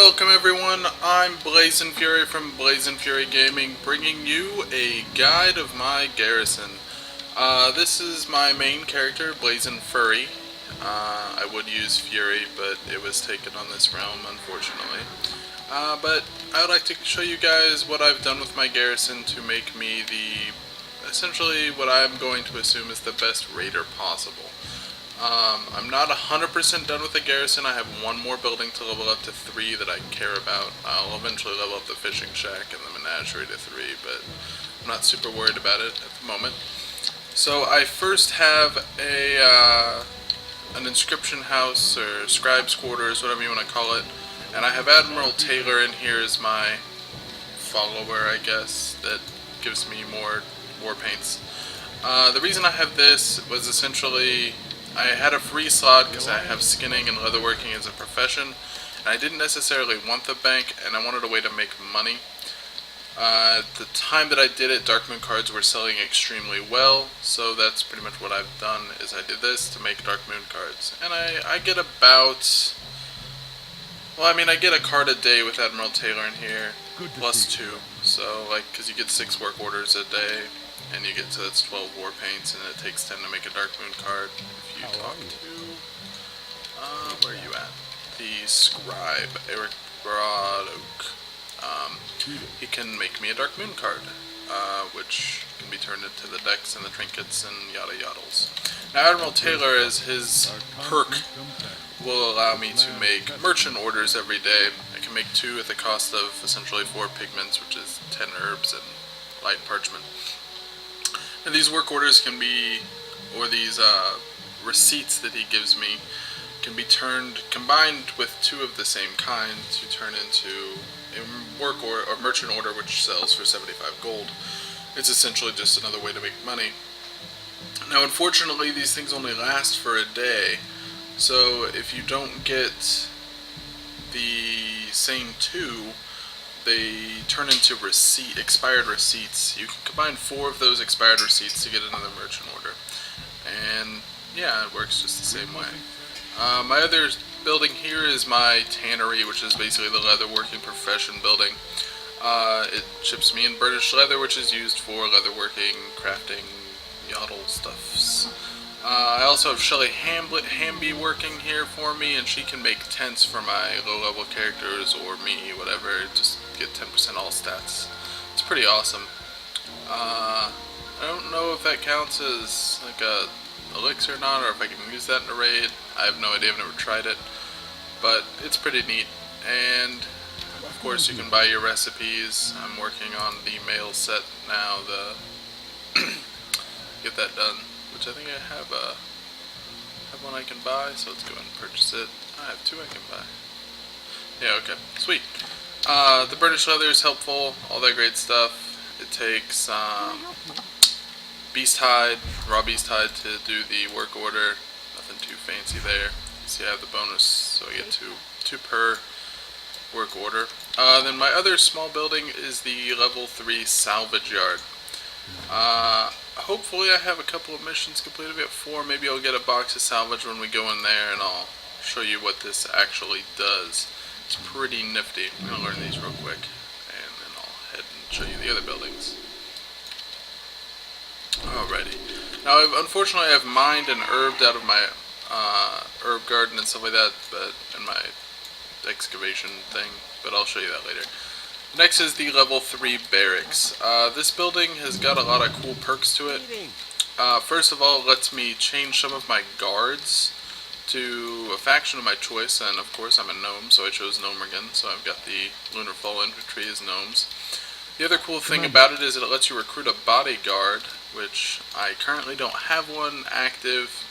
Welcome everyone, I'm Blazenfurry from Blazenfurry Gaming, bringing you a guide of my Garrison. This is my main character, Blazenfurry. I would use Fury, but it was taken on this realm, unfortunately. But I would like to show you guys what I've done with my Garrison to make me essentially what I'm going to assume is the best raider possible. I'm not 100% done with the Garrison. I have one more building to level up to 3 that I care about. I'll eventually level up the fishing shack and the menagerie to 3, but I'm not super worried about it at the moment. So I first have an inscription house, or scribe's quarters, whatever you want to call it, and I have Admiral Taylor in here as my follower, I guess, that gives me more war paints. The reason I have this was essentially I had a free slot because I have skinning and leatherworking as a profession, and I didn't necessarily want the bank, and I wanted a way to make money. At the time that I did it, Dark Moon cards were selling extremely well, so that's pretty much what I've done, is I did this to make Dark Moon cards. And I get about, I get a card a day with Admiral Taylor in here, plus 2, so because you get 6 work orders a day, and you get to, that's 12 war paints, and it takes 10 to make a Dark Moon card. If you talk to, where are you at? The Scribe, Eric Broadoak. He can make me a Dark Moon card, which can be turned into the decks and the trinkets and yada yaddles. Now Admiral Taylor, as his perk, will allow me to make merchant orders every day. I can make 2 at the cost of essentially 4 pigments, which is 10 herbs and light parchment. And these work orders can be, or these receipts that he gives me, can be combined with 2 of the same kind to turn into a work order or merchant order, which sells for 75 gold. It's essentially just another way to make money. Now, unfortunately, these things only last for a day, so if you don't get the same 2, they turn into expired receipts. You can combine 4 of those expired receipts to get another merchant order. And yeah, it works just the same way. My other building here is my tannery, which is basically the leatherworking profession building. It ships me in British leather, which is used for leatherworking, crafting, yodel stuffs. I also have Shelly Hamby working here for me, and she can make tents for my low-level characters or me, whatever. Just get 10% all stats. It's pretty awesome. I don't know if that counts as like a elixir or not, or if I can use that in a raid. I have no idea, I've never tried it, but it's pretty neat. And of course you can buy your recipes. I'm working on the mail set now, get that done, which I think I have one I can buy, so let's go ahead and purchase it. I have 2 I can buy. Yeah, okay, sweet. The British leather is helpful, all that great stuff. It takes beast hide, raw beast hide to do the work order. Nothing too fancy there. See, I have the bonus, so I get 2 per work order. Then my other small building is the level 3 salvage yard. Hopefully I have a couple of missions completed. We have 4. Maybe I'll get a box of salvage when we go in there, and I'll show you what this actually does. It's pretty nifty. I'm going to learn these real quick, and then I'll head and show you the other buildings. Alrighty. Now, unfortunately, I've mined and herbed out of my herb garden and stuff like that, but in my excavation thing, but I'll show you that later. Next is the level 3 barracks. This building has got a lot of cool perks to it. First of all, it lets me change some of my guards to a faction of my choice, and of course I'm a gnome, so I chose Gnomergan, so I've got the Lunar Fall Infantry as gnomes. The other cool thing about it is that it lets you recruit a bodyguard, which I currently don't have one active,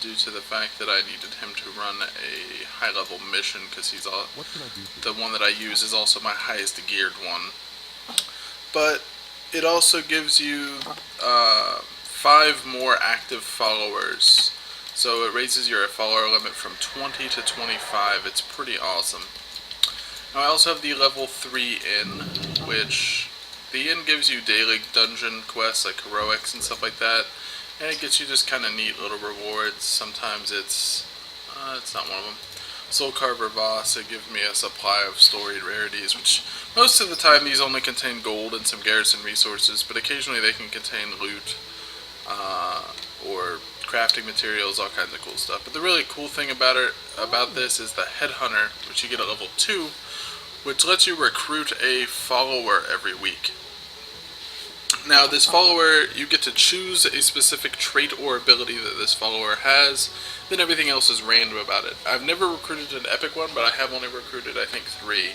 due to the fact that I needed him to run a high-level mission, because he's the one that I use is also my highest geared one. But it also gives you 5 more active followers, so it raises your follower limit from 20 to 25. It's pretty awesome. Now I also have the level 3 inn, which the inn gives you daily dungeon quests like heroics and stuff like that, and it gets you just kind of neat little rewards. Sometimes it's not one of them. Soul Carver Voss, it gives me a supply of storied rarities, which most of the time these only contain gold and some garrison resources, but occasionally they can contain loot, or crafting materials, all kinds of cool stuff. But the really cool thing about this is the Headhunter, which you get at level 2, which lets you recruit a follower every week. Now, this follower, you get to choose a specific trait or ability that this follower has, then everything else is random about it. I've never recruited an epic one, but I have only recruited, I think, 3.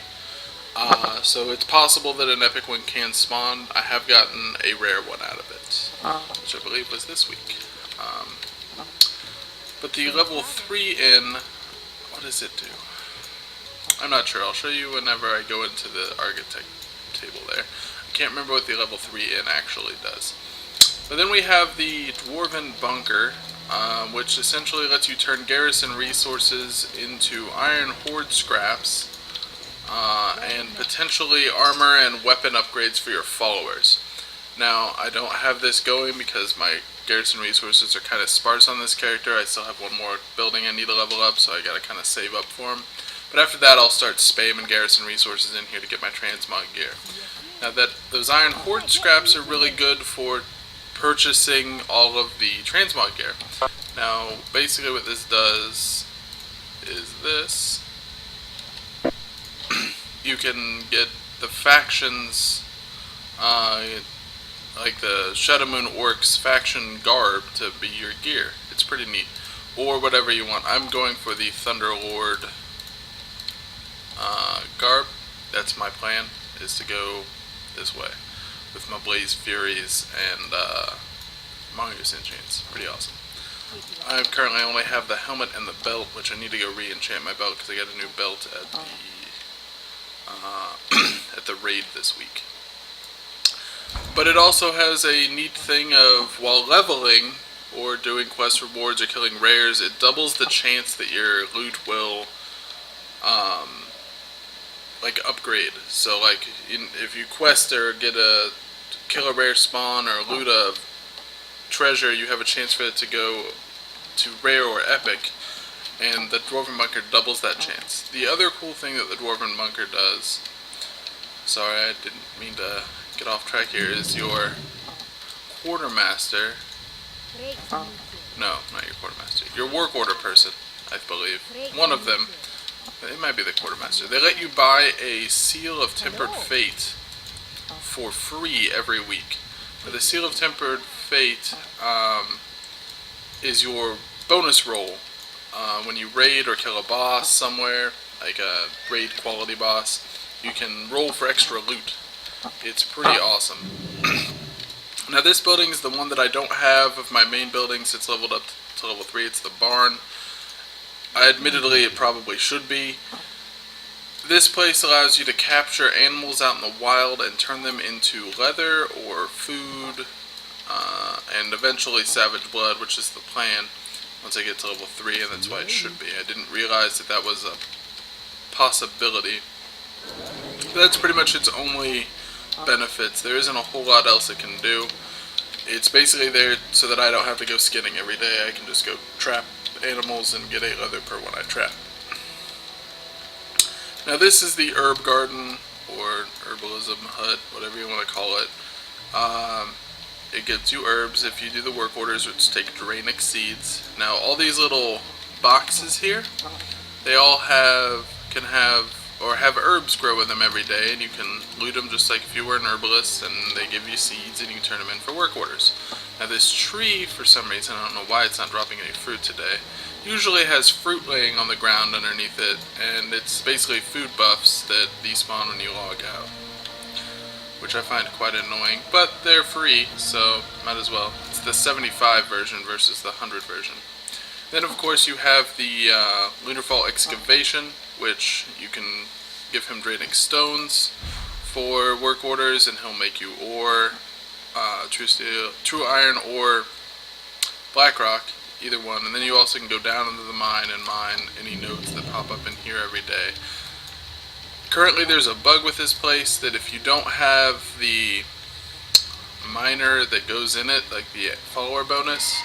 So it's possible that an epic one can spawn. I have gotten a rare one out of it, which I believe was this week. But the level 3 inn, what does it do? I'm not sure. I'll show you whenever I go into the architect table there. I can't remember what the level 3 inn actually does. But then we have the Dwarven Bunker, which essentially lets you turn garrison resources into iron horde scraps, and potentially armor and weapon upgrades for your followers. Now, I don't have this going because my garrison resources are kind of sparse on this character. I still have one more building I need to level up, so I gotta kind of save up for him. But after that, I'll start spamming garrison resources in here to get my transmog gear. Now, those iron horde scraps are really good for purchasing all of the transmog gear. Now, basically what this does is this. You can get the factions, like the Shadow Moon Orcs faction garb to be your gear. It's pretty neat. Or whatever you want. I'm going for the Thunderlord garb. That's my plan, is to go this way with my Blazenfurries and Mongoose Enchants. Pretty awesome. I currently only have the helmet and the belt, which I need to go re-enchant my belt because I got a new belt at the at the raid this week. But it also has a neat thing of, while leveling or doing quest rewards or killing rares, it doubles the chance that your loot will like upgrade. So like if you quest or kill a rare spawn or loot a treasure, you have a chance for it to go to rare or epic, and the Dwarven Bunker doubles that chance. The other cool thing that the Dwarven Bunker does, sorry I didn't mean to get off track here, is your quartermaster, no, not your quartermaster, your work order person, I believe, one of them, it might be the quartermaster, they let you buy a Seal of Tempered Fate for free every week. But the Seal of Tempered Fate is your bonus roll when you raid or kill a boss somewhere, like a raid quality boss. You can roll for extra loot. It's pretty awesome. Now this building is the one that I don't have of my main buildings. It's leveled up to level 3. It's the barn. Admittedly, it probably should be. This place allows you to capture animals out in the wild and turn them into leather or food, and eventually savage blood, which is the plan once I get to level 3, and that's why it should be. I didn't realize that that was a possibility. But that's pretty much its only benefits. There isn't a whole lot else it can do. It's basically there so that I don't have to go skinning every day. I can just go trap animals and get a leather per one I trap. Now this is the herb garden, or herbalism hut, whatever you want to call it. It gives you herbs if you do the work orders, which take Draenic seeds. Now all these little boxes here, they all have herbs grow in them every day, and you can loot them just like if you were an herbalist, and they give you seeds and you can turn them in for work orders. Now this tree, for some reason, I don't know why it's not dropping any fruit today, usually has fruit laying on the ground underneath it, and it's basically food buffs that despawn when you log out, which I find quite annoying, but they're free, so might as well. It's the 75 version versus the 100 version. Then of course you have the Lunarfall Excavation, which you can give him Draenic stones for work orders, and he'll make you ore, true steel, true iron, or black rock, either one. And then you also can go down into the mine and mine any nodes that pop up in here every day. Currently there's a bug with this place that if you don't have the miner that goes in it, like the follower bonus,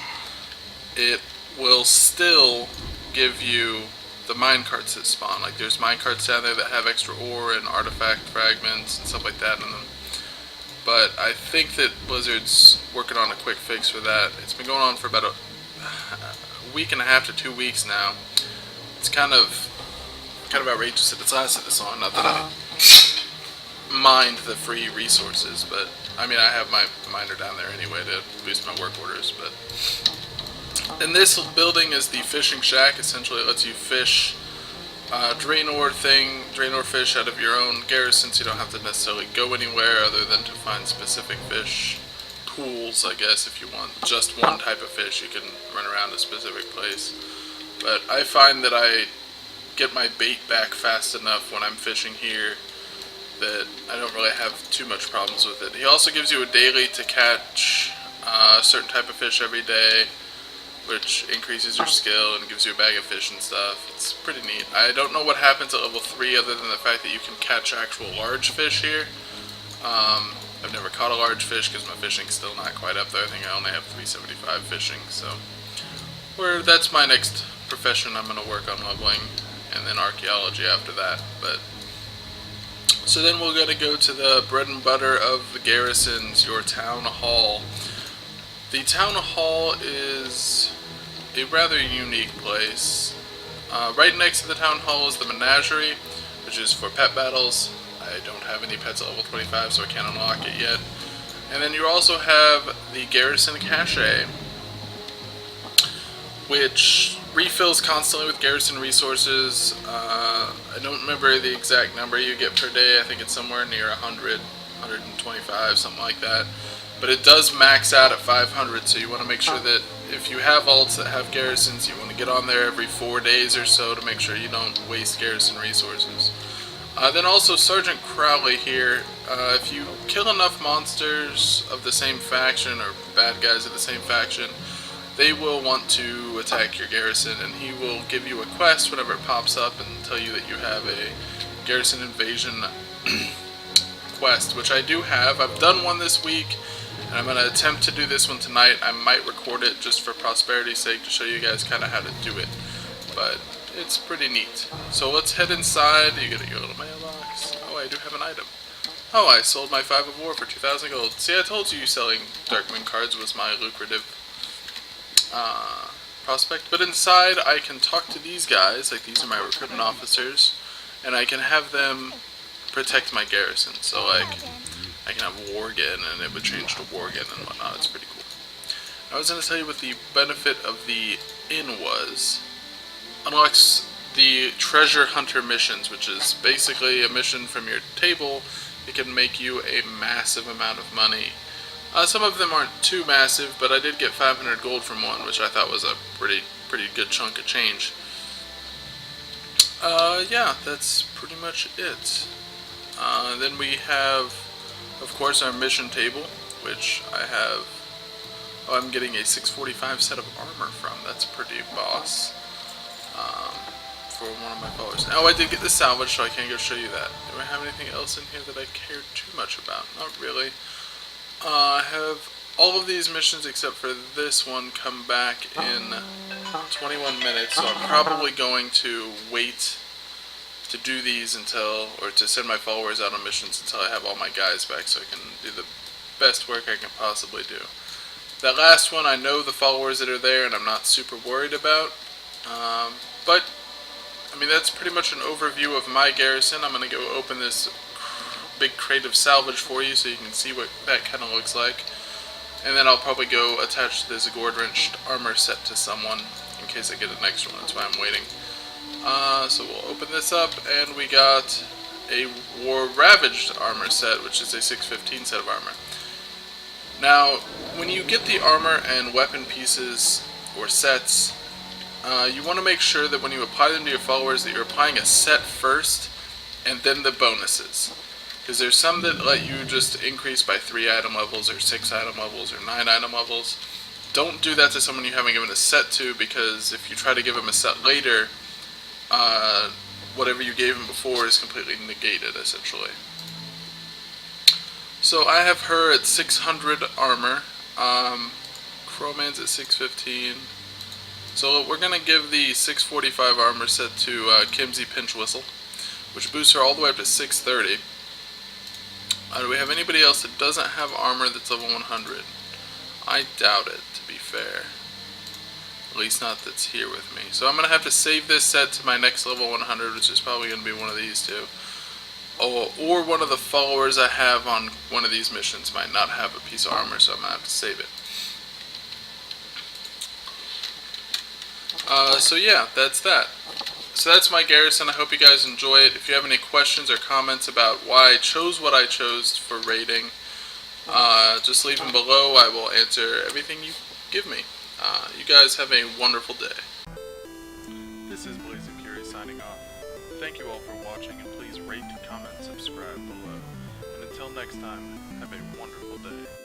it will still give you the mine carts that spawn. Like there's mine carts down there that have extra ore and artifact fragments and stuff like that in them. But I think that Blizzard's working on a quick fix for that. It's been going on for about a week and a half to 2 weeks now. It's kind of outrageous that it's lasted this long. Not that I mind the free resources, but I mean I have my miner down there anyway to boost my work orders. But and this building is the fishing shack. Essentially, it lets you fish drain ore fish out of your own garrison, so you don't have to necessarily go anywhere other than to find specific fish pools. I guess if you want just one type of fish, you can run around a specific place. But I find that I get my bait back fast enough when I'm fishing here that I don't really have too much problems with it. He also gives you a daily to catch a certain type of fish every day, which increases your skill and gives you a bag of fish and stuff. It's pretty neat. I don't know what happens at level 3 other than the fact that you can catch actual large fish here. I've never caught a large fish because my fishing's still not quite up there. I think I only have 375 fishing, so that's my next profession I'm going to work on leveling, and then archaeology after that. But so then we're going to go to the bread and butter of the garrisons, your town hall. The town hall is a rather unique place. Right next to the town hall is the menagerie, which is for pet battles. I don't have any pets at level 25, so I can't unlock it yet. And then you also have the garrison cache, which refills constantly with garrison resources. I don't remember the exact number you get per day. I think it's somewhere near 100, 125, something like that. But it does max out at 500, so you want to make sure that if you have alts that have garrisons, you want to get on there every 4 days or so to make sure you don't waste garrison resources. Then also Sergeant Crowley here, if you kill enough monsters of the same faction or bad guys of the same faction, they will want to attack your garrison, and he will give you a quest whenever it pops up and tell you that you have a garrison invasion quest, which I do have. I've done one this week, and I'm going to attempt to do this one tonight. I might record it just for prosperity's sake to show you guys kind of how to do it, but it's pretty neat. So let's head inside. You get your little mailbox. Oh, I do have an item. Oh, I sold my 5 of War for 2,000 gold. See, I told you selling Dark Moon cards was my lucrative prospect. But inside, I can talk to these guys, like these are my recruitment officers, and I can have them protect my garrison. So, like, I can have Worgen, and it would change to Worgen and whatnot. It's pretty cool. I was going to tell you what the benefit of the inn was. Unlocks the treasure hunter missions, which is basically a mission from your table. It can make you a massive amount of money. Some of them aren't too massive, but I did get 500 gold from one, which I thought was a pretty good chunk of change. Yeah, that's pretty much it. Then we have, of course, our mission table, which I have. Oh, I'm getting a 645 set of armor from. That's pretty boss. For one of my followers. Now I did get the salvage, so I can't go show you that. Do I have anything else in here that I care too much about? Not really. I have all of these missions except for this one come back in 21 minutes, so I'm probably going to wait to do these until, or to send my followers out on missions until I have all my guys back so I can do the best work I can possibly do. That last one, I know the followers that are there and I'm not super worried about, but I mean, that's pretty much an overview of my garrison. I'm going to go open this big crate of salvage for you so you can see what that kind of looks like. And then I'll probably go attach this gourd-wrenched armor set to someone in case I get an extra one. That's why I'm waiting. So we'll open this up, and we got a war-ravaged armor set, which is a 615 set of armor. Now, when you get the armor and weapon pieces or sets, you want to make sure that when you apply them to your followers that you're applying a set first and then the bonuses. Because there's some that let you just increase by 3 item levels or 6 item levels or 9 item levels. Don't do that to someone you haven't given a set to, because if you try to give them a set later, whatever you gave him before is completely negated, essentially. So I have her at 600 armor. Crowman's at 615. So we're going to give the 645 armor set to Kimsey Pinch Whistle, which boosts her all the way up to 630. Do we have anybody else that doesn't have armor that's level 100? I doubt it, to be fair. At least not that's here with me. So I'm going to have to save this set to my next level 100, which is probably going to be one of these two. Oh, or one of the followers I have on one of these missions might not have a piece of armor, so I'm going to have to save it. So yeah, that's that. So that's my Garrison. I hope you guys enjoy it. If you have any questions or comments about why I chose what I chose for rating, just leave them below. I will answer everything you give me. You guys have a wonderful day. This is Blazenfurry signing off. Thank you all for watching, and please rate, comment, subscribe below. And until next time, have a wonderful day.